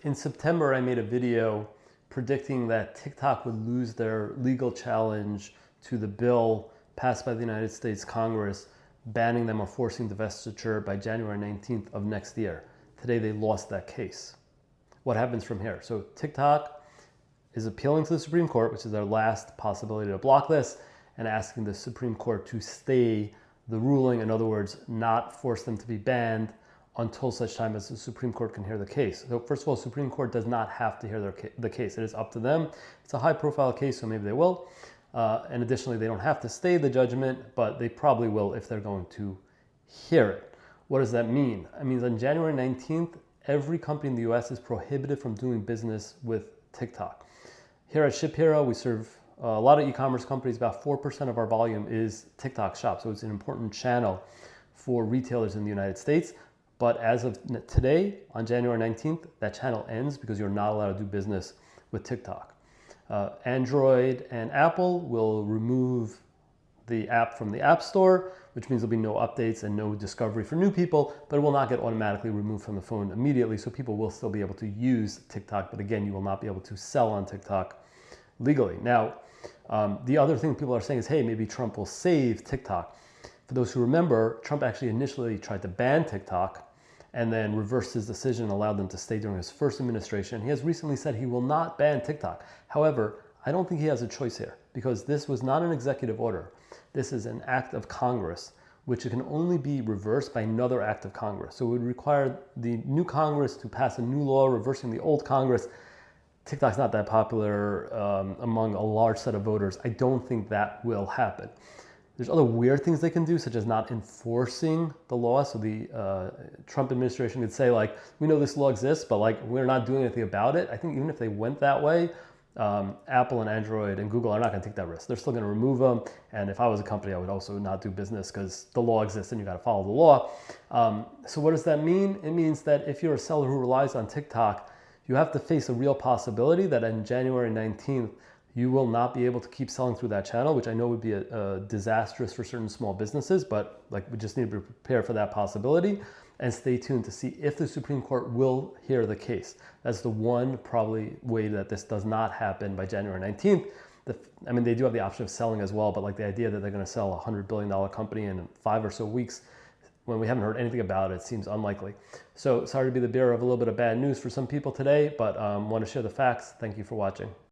In September, I made a video predicting that TikTok would lose their legal challenge to the bill passed by the United States Congress, banning them or forcing divestiture by January 19th of next year. Today, they lost that case. What happens from here? So TikTok is appealing to the Supreme Court, which is their last possibility to block this, and asking the Supreme Court to stay the ruling. In other words, not force them to be banned until such time as the Supreme Court can hear the case. So first of all, Supreme Court does not have to hear the case. It is up to them. It's a high profile case, so maybe they will. And additionally, they don't have to stay the judgment, but they probably will if they're going to hear it. What does that mean? It means on January 19th, every company in the US is prohibited from doing business with TikTok. Here at ShipHero, we serve a lot of e-commerce companies. About 4% of our volume is TikTok shop. So it's an important channel for retailers in the United States. But as of today, on January 19th, that channel ends because you're not allowed to do business with TikTok. Android and Apple will remove the app from the App Store, which means there'll be no updates and no discovery for new people, but it will not get automatically removed from the phone immediately. So people will still be able to use TikTok, but again, you will not be able to sell on TikTok legally. Now, the other thing people are saying is, hey, maybe Trump will save TikTok. For those who remember, Trump actually initially tried to ban TikTok and then reversed his decision and allowed them to stay during his first administration. He has recently said he will not ban TikTok. However, I don't think he has a choice here because this was not an executive order. This is an act of Congress, which can only be reversed by another act of Congress. So it would require the new Congress to pass a new law reversing the old Congress. TikTok's not that popular among a large set of voters. I don't think that will happen. There's other weird things they can do, such as not enforcing the law. So the Trump administration could say, like, we know this law exists, but like we're not doing anything about it. I think even if they went that way, Apple and Android and Google are not going to take that risk. They're still going to remove them. And if I was a company, I would also not do business because the law exists and you got to follow the law. So what does that mean? It means that if you're a seller who relies on TikTok, you have to face a real possibility that on January 19th, you will not be able to keep selling through that channel, which I know would be a disastrous for certain small businesses, but like we just need to be prepared for that possibility and stay tuned to see if the Supreme Court will hear the case. That's the one probably way that this does not happen by January 19th. I mean, they do have the option of selling as well, but like the idea that they're going to sell a $100 billion company in 5 or so weeks when we haven't heard anything about it seems unlikely. So sorry to be the bearer of a little bit of bad news for some people today, but want to share the facts. Thank you for watching.